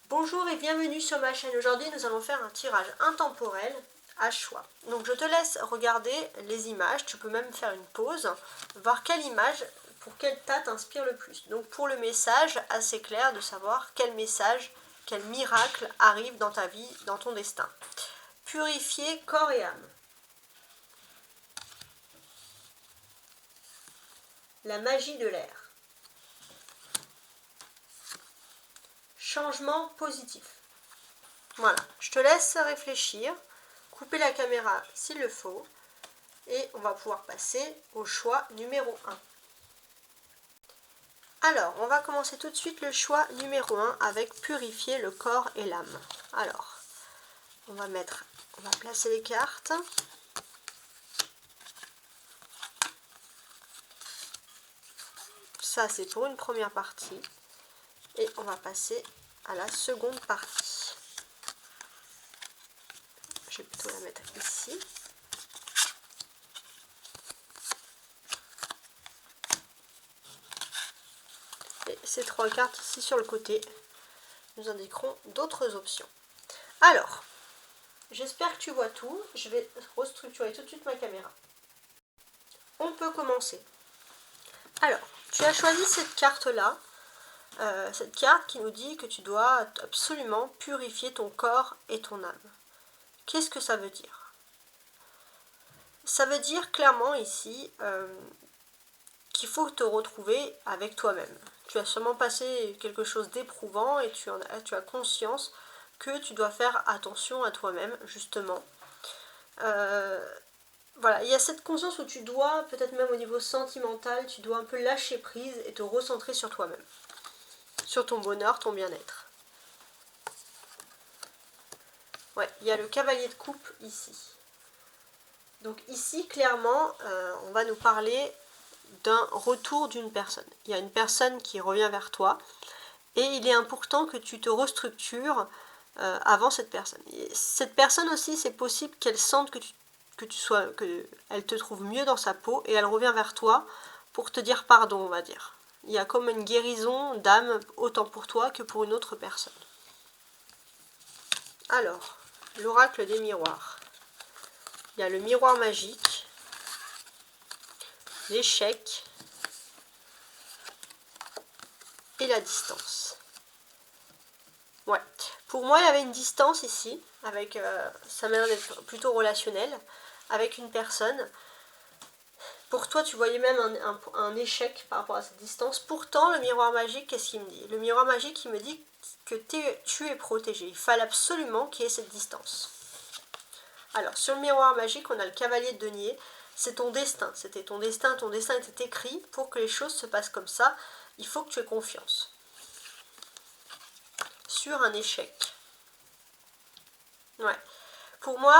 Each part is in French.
Bonjour et bienvenue sur ma chaîne. Aujourd'hui nous allons faire un tirage intemporel à choix. Donc je te laisse regarder les images, tu peux même faire une pause, voir quelle image, pour quelle tas t'inspire le plus. Donc pour le message, assez clair de savoir quel message, quel miracle arrive dans ta vie, dans ton destin. Purifier corps et âme. La magie de l'air. Changement positif. Voilà, je te laisse réfléchir, couper la caméra s'il le faut, et on va pouvoir passer au choix numéro 1. Alors, on va commencer tout de suite le choix numéro 1 avec purifier le corps et l'âme. Alors, on va placer les cartes. Ça, c'est pour une première partie. Et on va passer à la seconde partie. Je vais plutôt la mettre ici. Et ces 3 cartes ici sur le côté nous indiqueront d'autres options. Alors, j'espère que tu vois tout. Je vais restructurer tout de suite ma caméra. On peut commencer. Alors, tu as choisi cette carte-là. Cette carte qui nous dit que tu dois absolument purifier ton corps et ton âme. Qu'est-ce que ça veut dire? Ça veut dire clairement ici qu'il faut te retrouver avec toi-même. Tu as sûrement passé quelque chose d'éprouvant et tu as conscience que tu dois faire attention à toi-même, justement. Voilà, il y a cette conscience où tu dois, peut-être même au niveau sentimental, tu dois un peu lâcher prise et te recentrer sur toi-même. Sur ton bonheur, ton bien-être. Ouais, il y a le cavalier de coupe ici. Donc ici, clairement, on va nous parler d'un retour d'une personne. Il y a une personne qui revient vers toi et il est important que tu te restructures avant cette personne. Et cette personne aussi, c'est possible qu'elle sente qu'elle te trouve mieux dans sa peau et elle revient vers toi pour te dire pardon, on va dire. Il y a comme une guérison d'âme, autant pour toi que pour une autre personne. Alors, l'oracle des miroirs. Il y a le miroir magique, l'échec et la distance. Ouais. Pour moi, il y avait une distance ici, avec ça m'a l'air d'être plutôt relationnel, avec une personne. Pour toi, tu voyais même un échec par rapport à cette distance. Pourtant, le miroir magique, qu'est-ce qu'il me dit? Le miroir magique, il me dit que tu es protégé. Il fallait absolument qu'il y ait cette distance. Alors, sur le miroir magique, on a le cavalier de denier. C'est ton destin. C'était ton destin était écrit. Pour que les choses se passent comme ça, il faut que tu aies confiance. Sur un échec. Ouais. Pour moi,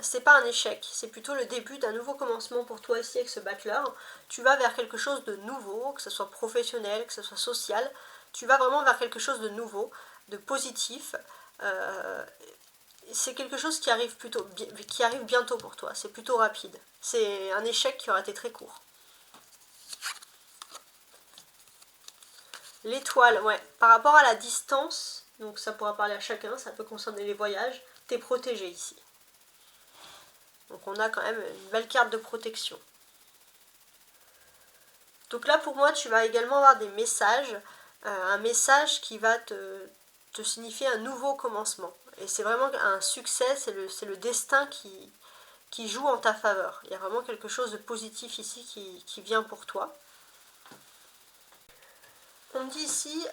c'est pas un échec, c'est plutôt le début d'un nouveau commencement pour toi ici avec ce battleur. Tu vas vers quelque chose de nouveau, que ce soit professionnel, que ce soit social. Tu vas vraiment vers quelque chose de nouveau, de positif. C'est quelque chose qui arrive bientôt pour toi, c'est plutôt rapide. C'est un échec qui aura été très court. L'étoile, ouais. Par rapport à la distance, donc ça pourra parler à chacun, ça peut concerner les voyages, tu es protégé ici. Donc on a quand même une belle carte de protection. Donc là pour moi tu vas également avoir des messages, un message qui va te signifier un nouveau commencement. Et c'est vraiment un succès, c'est le destin qui joue en ta faveur. Il y a vraiment quelque chose de positif ici qui vient pour toi. On dit ici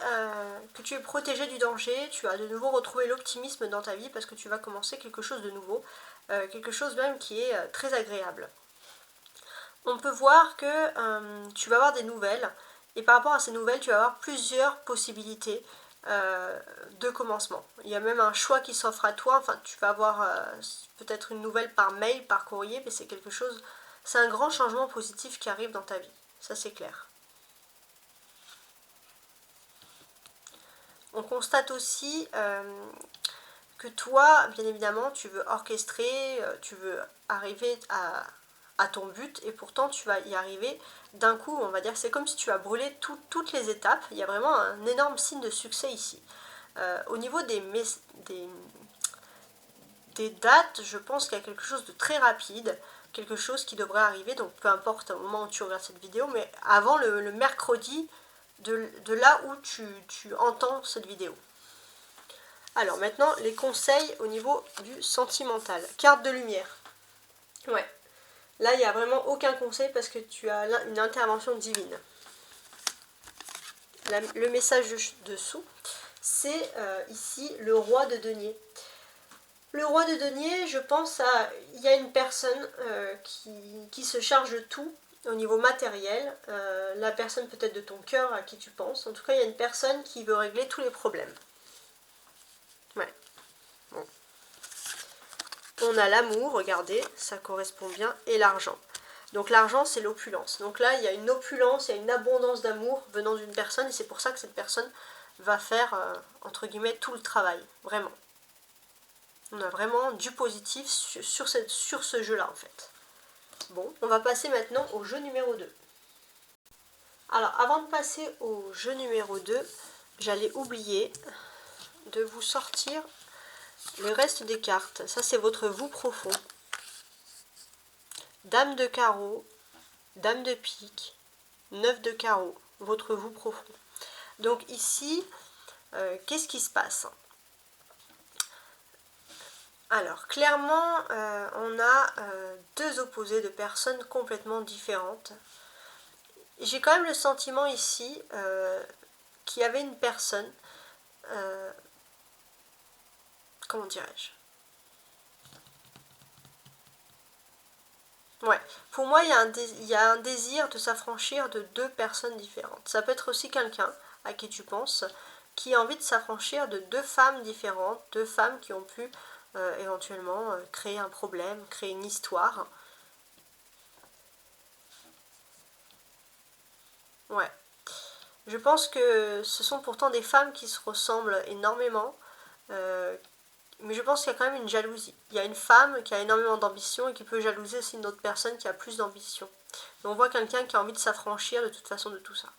que tu es protégé du danger, tu as de nouveau retrouvé l'optimisme dans ta vie parce que tu vas commencer quelque chose de nouveau, quelque chose même qui est très agréable. On peut voir que tu vas avoir des nouvelles et par rapport à ces nouvelles, tu vas avoir plusieurs possibilités de commencement. Il y a même un choix qui s'offre à toi, enfin tu vas avoir peut-être une nouvelle par mail, par courrier, mais c'est quelque chose, c'est un grand changement positif qui arrive dans ta vie, ça c'est clair. On constate aussi que toi, bien évidemment, tu veux orchestrer, tu veux arriver à ton but et pourtant tu vas y arriver d'un coup, on va dire. C'est comme si tu as brûlé toutes les étapes. Il y a vraiment un énorme signe de succès ici. Au niveau des dates, je pense qu'il y a quelque chose de très rapide, quelque chose qui devrait arriver, donc peu importe au moment où tu regardes cette vidéo, mais avant le mercredi de là où tu entends cette vidéo. Alors maintenant, les conseils au niveau du sentimental. Carte de lumière. Ouais. Là, il n'y a vraiment aucun conseil parce que tu as une intervention divine. Le message dessous, c'est ici le roi de denier. Le roi de denier, je pense il y a une personne qui se charge de tout au niveau matériel. La personne peut-être de ton cœur à qui tu penses. En tout cas, il y a une personne qui veut régler tous les problèmes. Ouais. Bon. On a l'amour, regardez, ça correspond bien, et l'argent. Donc l'argent, c'est l'opulence. Donc là, il y a une opulence, il y a une abondance d'amour venant d'une personne, et c'est pour ça que cette personne va faire, entre guillemets, tout le travail, vraiment. On a vraiment du positif sur ce jeu-là, en fait. Bon, on va passer maintenant au jeu numéro 2. Alors, avant de passer au jeu numéro 2, j'allais oublier de vous sortir le reste des cartes. Ça, c'est votre vous profond. Dame de carreau, dame de pique, 9 de carreau, votre vous profond. Donc ici, qu'est-ce qui se passe? Alors, clairement, on a deux opposés de personnes complètement différentes. J'ai quand même le sentiment ici qu'il y avait une personne, comment dirais-je? Ouais, pour moi, il y a un désir de s'affranchir de deux personnes différentes. Ça peut être aussi quelqu'un à qui tu penses, qui a envie de s'affranchir de deux femmes différentes, deux femmes qui ont pu éventuellement créer un problème, créer une histoire. Ouais. Je pense que ce sont pourtant des femmes qui se ressemblent énormément, mais je pense qu'il y a quand même une jalousie. Il y a une femme qui a énormément d'ambition et qui peut jalouser aussi une autre personne qui a plus d'ambition. Mais on voit quelqu'un qui a envie de s'affranchir de toute façon de tout ça.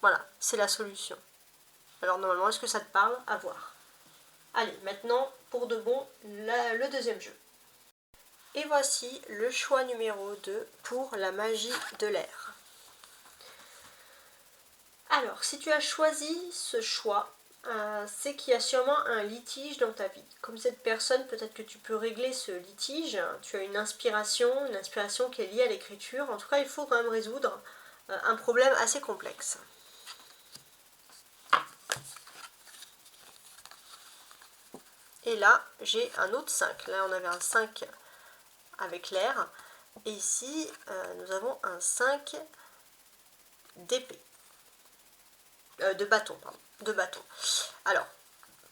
Voilà, c'est la solution. Alors normalement, est-ce que ça te parle? À voir. Allez, maintenant, pour de bon, le deuxième jeu. Et voici le choix numéro 2 pour la magie de l'air. Alors, si tu as choisi ce choix, c'est qu'il y a sûrement un litige dans ta vie. Comme cette personne, peut-être que tu peux régler ce litige. Tu as une inspiration qui est liée à l'écriture. En tout cas, il faut quand même résoudre un problème assez complexe. Et là, j'ai un autre 5. Là, on avait un 5 avec l'air. Et ici, nous avons un 5 d'épée. De bâton, pardon. De bâton. Alors,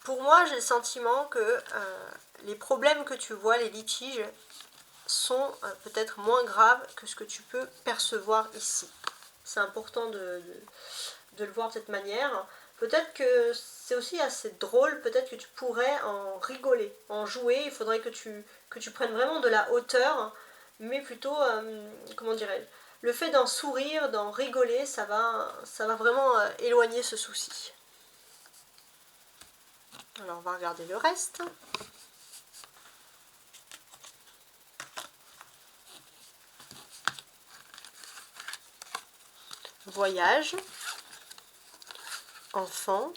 pour moi, j'ai le sentiment que les problèmes que tu vois, les litiges, sont peut-être moins graves que ce que tu peux percevoir ici. C'est important de le voir de cette manière. Peut-être que c'est aussi assez drôle, peut-être que tu pourrais en rigoler, en jouer. Il faudrait que tu prennes vraiment de la hauteur, mais plutôt, comment dirais-je, le fait d'en sourire, d'en rigoler, ça va vraiment éloigner ce souci. Alors on va regarder le reste. Voyage, enfant,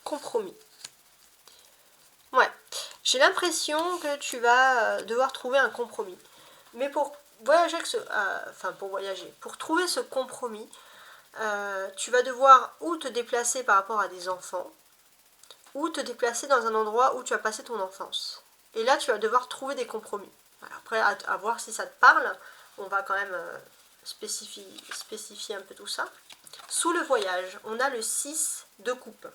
compromis. Ouais, j'ai l'impression que tu vas devoir trouver un compromis. Mais pour voyager, pour trouver ce compromis, tu vas devoir ou te déplacer par rapport à des enfants, ou te déplacer dans un endroit où tu as passé ton enfance. Et là, tu vas devoir trouver des compromis. Voilà, après, à voir si ça te parle, on va quand même spécifier un peu tout ça. Sous le voyage, on a le 6 de coupe.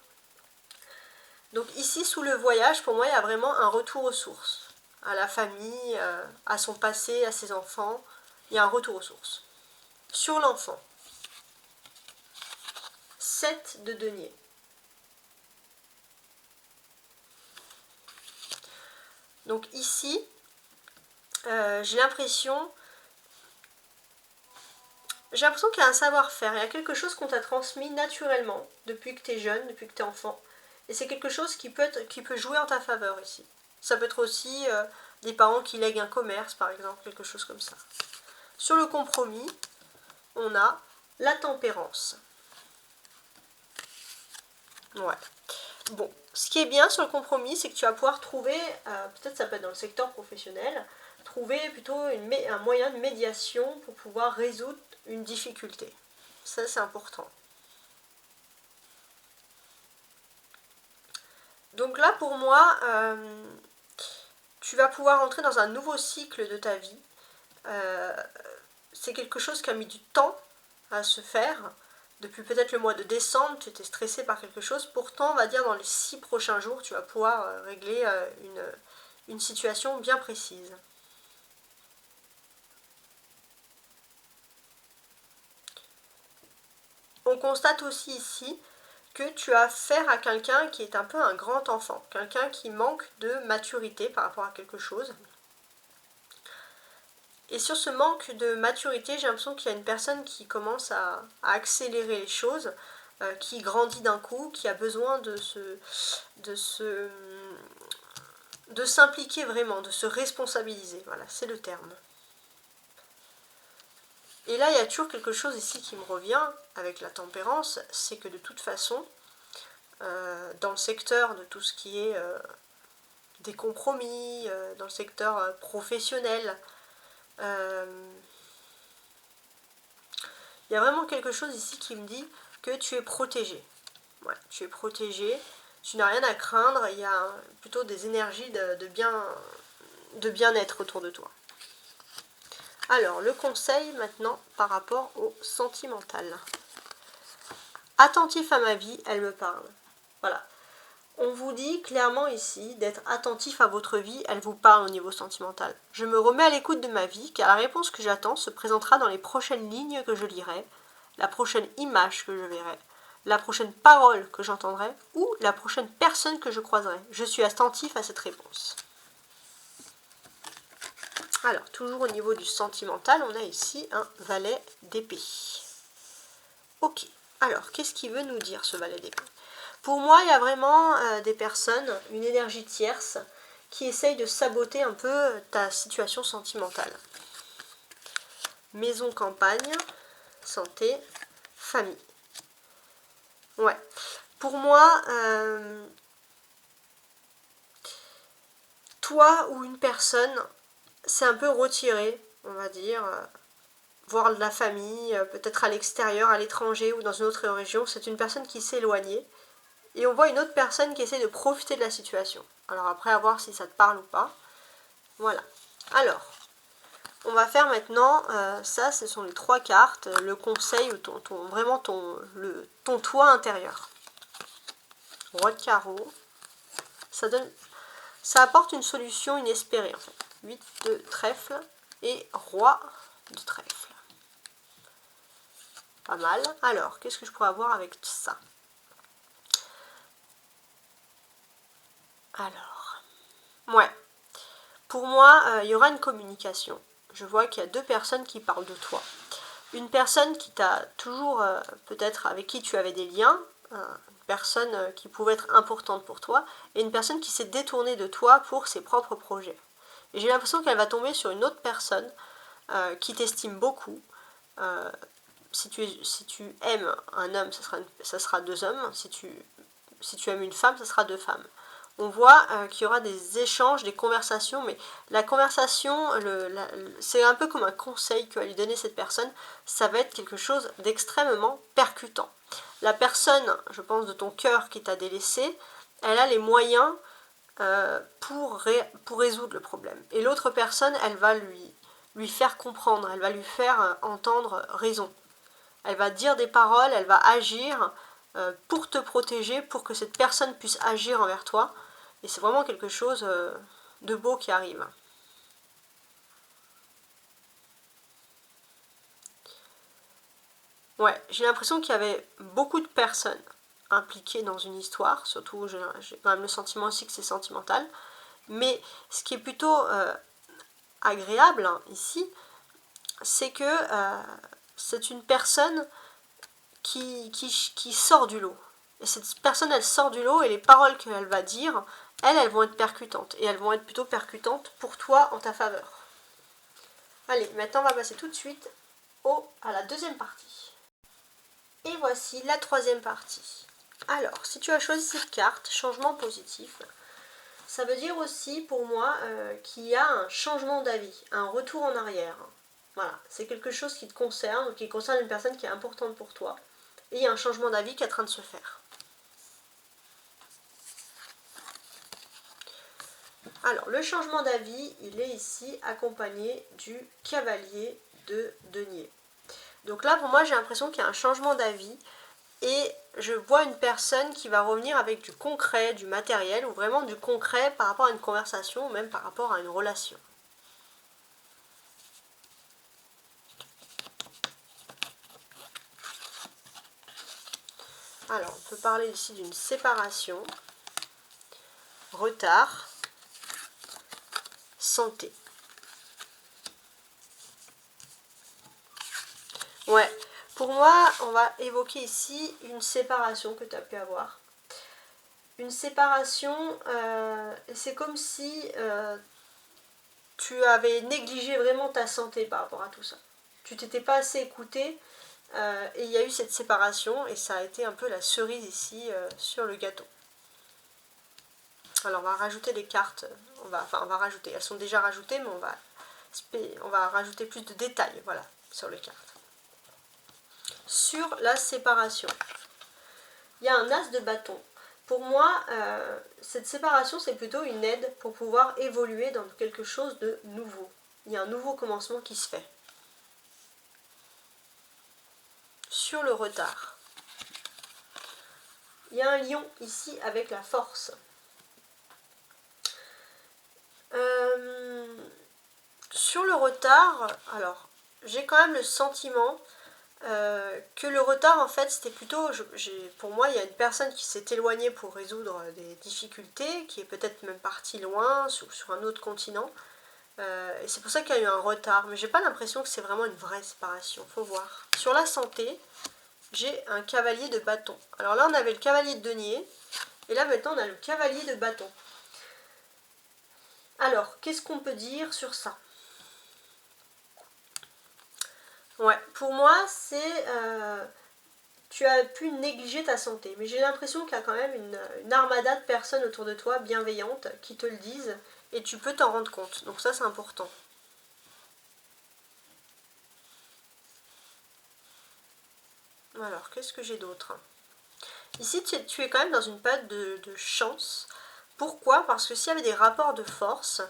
Donc ici, sous le voyage, pour moi, il y a vraiment un retour aux sources. À la famille, à son passé, à ses enfants. Il y a un retour aux sources. Sur l'enfant, 7 de denier. Donc ici, j'ai l'impression j'ai l'impression qu'il y a un savoir-faire, il y a quelque chose qu'on t'a transmis naturellement depuis que tu es jeune, depuis que tu es enfant. Et c'est quelque chose qui peut jouer en ta faveur ici. Ça peut être aussi des parents qui lèguent un commerce, par exemple, quelque chose comme ça. Sur le compromis, on a la tempérance. Ouais. Bon, ce qui est bien sur le compromis, c'est que tu vas pouvoir trouver, peut-être ça peut être dans le secteur professionnel, trouver plutôt un moyen de médiation pour pouvoir résoudre une difficulté. Ça, c'est important. Donc là, pour moi, tu vas pouvoir entrer dans un nouveau cycle de ta vie. C'est quelque chose qui a mis du temps à se faire. Depuis peut-être le mois de décembre, tu étais stressé par quelque chose. Pourtant, on va dire dans les 6 prochains jours, tu vas pouvoir régler une situation bien précise. On constate aussi ici que tu as affaire à quelqu'un qui est un peu un grand enfant, quelqu'un qui manque de maturité par rapport à quelque chose. Et sur ce manque de maturité, j'ai l'impression qu'il y a une personne qui commence à accélérer les choses, qui grandit d'un coup, qui a besoin de s'impliquer vraiment, de se responsabiliser. Voilà, c'est le terme. Et là, il y a toujours quelque chose ici qui me revient avec la tempérance, c'est que de toute façon, dans le secteur de tout ce qui est des compromis, dans le secteur professionnel, il y a vraiment quelque chose ici qui me dit que tu es protégé. Ouais, tu es protégé, tu n'as rien à craindre, il y a plutôt des énergies de bien-être autour de toi. Alors, le conseil maintenant par rapport au sentimental. Attentif à ma vie, elle me parle. Voilà. On vous dit clairement ici d'être attentif à votre vie, elle vous parle au niveau sentimental. Je me remets à l'écoute de ma vie, car la réponse que j'attends se présentera dans les prochaines lignes que je lirai, la prochaine image que je verrai, la prochaine parole que j'entendrai, ou la prochaine personne que je croiserai. Je suis attentif à cette réponse. Alors, toujours au niveau du sentimental, on a ici un valet d'épée. Ok, alors, qu'est-ce qu'il veut nous dire ce valet d'épée? Pour moi, il y a vraiment des personnes, une énergie tierce, qui essaye de saboter un peu ta situation sentimentale. Maison, campagne, santé, famille. Ouais. Pour moi, toi ou une personne s'est un peu retiré, on va dire, voir de la famille, peut-être à l'extérieur, à l'étranger ou dans une autre région. C'est une personne qui s'est éloignée. Et on voit une autre personne qui essaie de profiter de la situation. Alors après, à voir si ça te parle ou pas. Voilà. Alors, on va faire maintenant, ça, ce sont les 3 cartes, le conseil, vraiment ton toit intérieur. Roi de carreau. Ça apporte une solution inespérée, en fait. 8 de trèfle et roi de trèfle. Pas mal. Alors, qu'est-ce que je pourrais avoir avec ça? Alors, ouais. Pour moi, il y aura une communication. Je vois qu'il y a 2 personnes qui parlent de toi. Une personne qui t'a toujours, peut-être avec qui tu avais des liens, une personne qui pouvait être importante pour toi, et une personne qui s'est détournée de toi pour ses propres projets. Et j'ai l'impression qu'elle va tomber sur une autre personne qui t'estime beaucoup. Si tu aimes un homme, ça sera 2 hommes. Si tu aimes une femme, ça sera 2 femmes. On voit qu'il y aura des échanges, des conversations, mais la conversation, c'est un peu comme un conseil que va lui donner cette personne, ça va être quelque chose d'extrêmement percutant. La personne, je pense, de ton cœur qui t'a délaissé, elle a les moyens pour résoudre le problème. Et l'autre personne, elle va lui faire comprendre, elle va lui faire entendre raison. Elle va dire des paroles, elle va agir pour te protéger, pour que cette personne puisse agir envers toi. Et c'est vraiment quelque chose de beau qui arrive. Ouais, j'ai l'impression qu'il y avait beaucoup de personnes impliquées dans une histoire. Surtout, j'ai quand même le sentiment aussi que c'est sentimental. Mais ce qui est plutôt agréable ici, c'est que c'est une personne qui sort du lot. Et cette personne, elle sort du lot et les paroles qu'elle va dire, elles vont être percutantes. Et elles vont être plutôt percutantes pour toi en ta faveur. Allez, maintenant on va passer tout de suite à la deuxième partie. Et voici la troisième partie. Alors, si tu as choisi cette carte, changement positif, ça veut dire aussi pour moi qu'il y a un changement d'avis, un retour en arrière. Voilà, c'est quelque chose qui te concerne, qui concerne une personne qui est importante pour toi. Et il y a un changement d'avis qui est en train de se faire. Alors, le changement d'avis, il est ici accompagné du cavalier de denier. Donc là, pour moi, j'ai l'impression qu'il y a un changement d'avis et je vois une personne qui va revenir avec du concret, du matériel, ou vraiment du concret par rapport à une conversation, ou même par rapport à une relation. Alors, on peut parler ici d'une séparation, retard, santé. Ouais, pour moi, on va évoquer ici une séparation que tu as pu avoir. Une séparation, c'est comme si tu avais négligé vraiment ta santé par rapport à tout ça. Tu t'étais pas assez écouté et il y a eu cette séparation et ça a été un peu la cerise ici sur le gâteau. Alors on va rajouter les cartes, on va rajouter, elles sont déjà rajoutées mais on va rajouter plus de détails, voilà, sur les cartes. Sur la séparation, il y a un as de bâton. Pour moi, cette séparation, c'est plutôt une aide pour pouvoir évoluer dans quelque chose de nouveau. Il y a un nouveau commencement qui se fait. Sur le retard, il y a un lion ici avec la force. Sur le retard, alors, j'ai quand même le sentiment que le retard, en fait, c'était plutôt, pour moi, il y a une personne qui s'est éloignée pour résoudre des difficultés, qui est peut-être même partie loin, sur un autre continent, et c'est pour ça qu'il y a eu un retard, mais j'ai pas l'impression que c'est vraiment une vraie séparation, faut voir. Sur la santé, j'ai un cavalier de bâton. Alors là, on avait le cavalier de denier, et là, maintenant, on a le cavalier de bâton. Alors, qu'est-ce qu'on peut dire sur ça ? Ouais, pour moi, c'est... tu as pu négliger ta santé, mais j'ai l'impression qu'il y a quand même une armada de personnes autour de toi, bienveillantes, qui te le disent, et tu peux t'en rendre compte. Donc ça, c'est important. Alors, qu'est-ce que j'ai d'autre ? Ici, tu es quand même dans une période de chance. Pourquoi ? Parce que s'il y avait des rapports de force,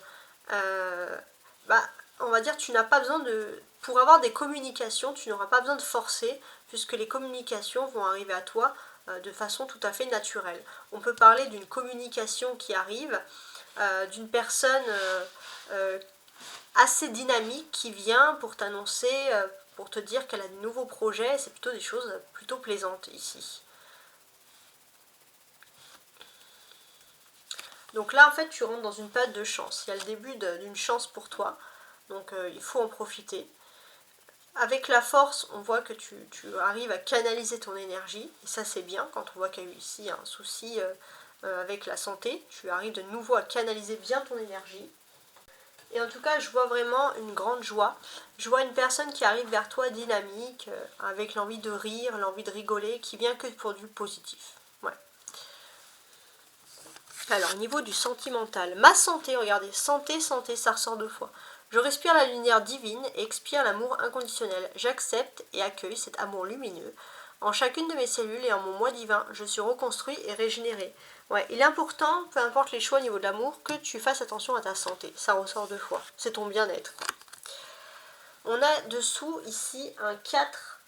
on va dire tu n'as pas besoin de... Pour avoir des communications, tu n'auras pas besoin de forcer, puisque les communications vont arriver à toi de façon tout à fait naturelle. On peut parler d'une communication qui arrive, d'une personne assez dynamique qui vient pour t'annoncer, pour te dire qu'elle a de nouveaux projets. C'est plutôt des choses plutôt plaisantes ici. Donc là, en fait, tu rentres dans une période de chance. Il y a le début d'une chance pour toi. Donc il faut en profiter. Avec la force, on voit que tu arrives à canaliser ton énergie. Et ça, c'est bien quand on voit qu'il y a eu ici un souci avec la santé. Tu arrives de nouveau à canaliser bien ton énergie. Et en tout cas, je vois vraiment une grande joie. Je vois une personne qui arrive vers toi dynamique, avec l'envie de rire, l'envie de rigoler, qui vient que pour du positif. Ouais. Alors, au niveau du sentimental, ma santé, regardez, santé, ça ressort deux fois. Je respire la lumière divine et expire l'amour inconditionnel. J'accepte et accueille cet amour lumineux. En chacune de mes cellules et en mon moi divin, je suis reconstruit et régénéré. Ouais, il est important, peu importe les choix au niveau de l'amour, que tu fasses attention à ta santé. Ça ressort deux fois. C'est ton bien-être. On a dessous ici un 4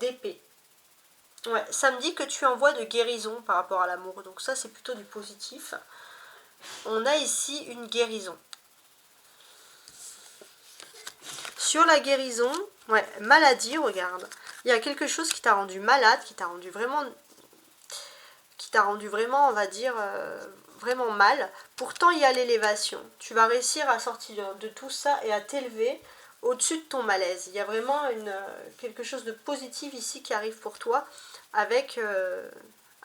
d'épée. Ouais, ça me dit que tu es en voie de guérison par rapport à l'amour. Donc ça, c'est plutôt du positif. On a ici une guérison. Sur la guérison, ouais, maladie, regarde. Il y a quelque chose qui t'a rendu malade, qui t'a rendu vraiment, on va dire, vraiment mal. Pourtant, il y a l'élévation. Tu vas réussir à sortir de tout ça et à t'élever au-dessus de ton malaise. Il y a vraiment quelque chose de positif ici qui arrive pour toi avec,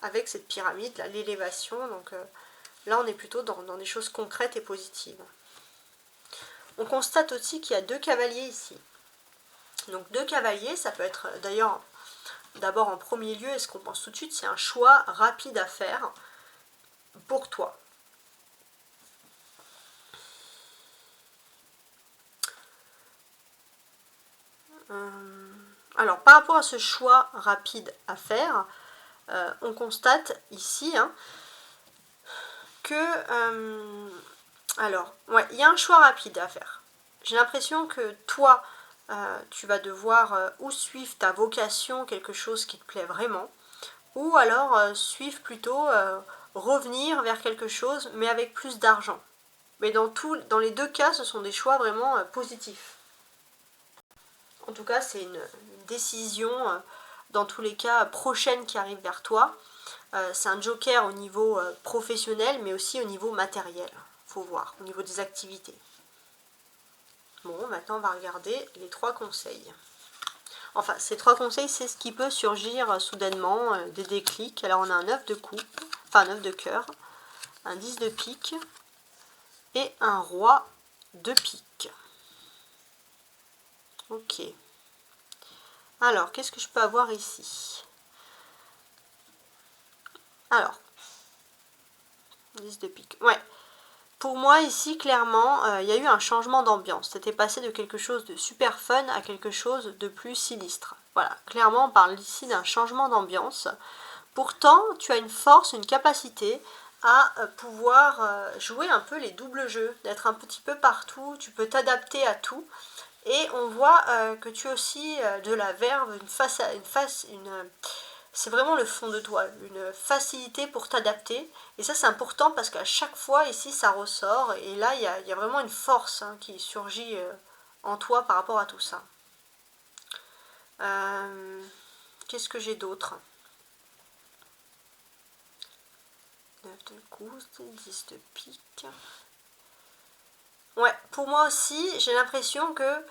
avec cette pyramide, l'élévation. Donc là, on est plutôt dans des choses concrètes et positives. On constate aussi qu'il y a 2 cavaliers ici. Donc 2 cavaliers, ça peut être d'ailleurs, d'abord en premier lieu, et ce qu'on pense tout de suite, c'est un choix rapide à faire pour toi. Alors, par rapport à ce choix rapide à faire, on constate ici que... alors, ouais, il y a un choix rapide à faire. J'ai l'impression que toi, tu vas devoir ou suivre ta vocation, quelque chose qui te plaît vraiment, ou alors suivre plutôt, revenir vers quelque chose, mais avec plus d'argent. Mais dans les 2 cas, ce sont des choix vraiment positifs. En tout cas, c'est une décision, dans tous les cas, prochaine qui arrive vers toi. C'est un joker au niveau professionnel, mais aussi au niveau matériel. Faut voir, au niveau des activités. Bon, maintenant, on va regarder les 3 conseils. Enfin, ces 3 conseils, c'est ce qui peut surgir soudainement, des déclics. Alors, on a un 9 de coupe, enfin un 9 de cœur, un 10 de pique et un roi de pique. Ok. Alors, qu'est-ce que je peux avoir ici? Alors, 10 de pique. Ouais. Pour moi, ici, clairement, il y a eu un changement d'ambiance. C'était passé de quelque chose de super fun à quelque chose de plus sinistre. Voilà, clairement, on parle ici d'un changement d'ambiance. Pourtant, tu as une force, une capacité à pouvoir jouer un peu les doubles jeux, d'être un petit peu partout, tu peux t'adapter à tout. Et on voit que tu as aussi de la verve, c'est vraiment le fond de toi, une facilité pour t'adapter. Et ça, c'est important parce qu'à chaque fois, ici, ça ressort. Et là, il y a vraiment une force qui surgit en toi par rapport à tout ça. Qu'est-ce que j'ai d'autre? 9 de coude, 10 de pique. Ouais, pour moi aussi, j'ai l'impression que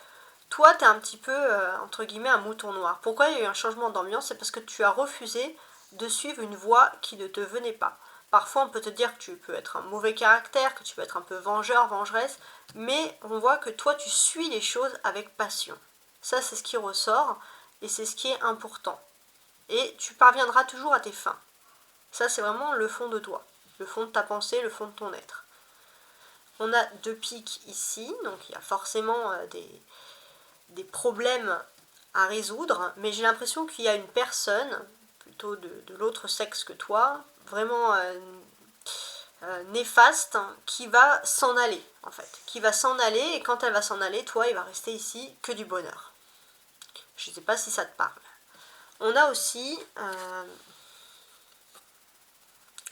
toi, tu es un petit peu, entre guillemets, un mouton noir. Pourquoi il y a eu un changement d'ambiance? C'est parce que tu as refusé de suivre une voie qui ne te venait pas. Parfois, on peut te dire que tu peux être un mauvais caractère, que tu peux être un peu vengeur, vengeresse, mais on voit que toi, tu suis les choses avec passion. Ça, c'est ce qui ressort, et c'est ce qui est important. Et tu parviendras toujours à tes fins. Ça, c'est vraiment le fond de toi, le fond de ta pensée, le fond de ton être. On a 2 piques ici, donc il y a forcément des problèmes à résoudre, mais j'ai l'impression qu'il y a une personne, plutôt de l'autre sexe que toi, vraiment néfaste, qui va s'en aller, en fait. Qui va s'en aller, et quand elle va s'en aller, toi, il va rester ici que du bonheur. Je ne sais pas si ça te parle. On a aussi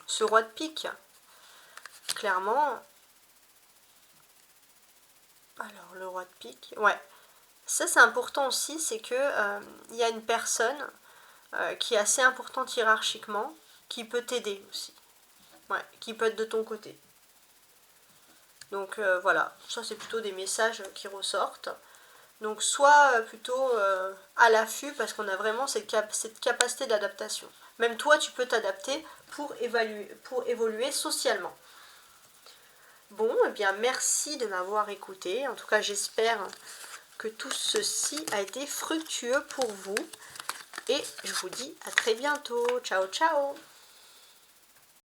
ce roi de pique. Clairement, alors le roi de pique, ouais. Ça, c'est important aussi, c'est que il y a une personne qui est assez importante hiérarchiquement, qui peut t'aider aussi. Ouais, qui peut être de ton côté. Donc voilà, ça c'est plutôt des messages qui ressortent. Donc soit plutôt à l'affût, parce qu'on a vraiment cette capacité d'adaptation. Même toi, tu peux t'adapter pour évoluer socialement. Bon, eh bien merci de m'avoir écouté. En tout cas, j'espère que tout ceci a été fructueux pour vous. Et je vous dis à très bientôt. Ciao, ciao!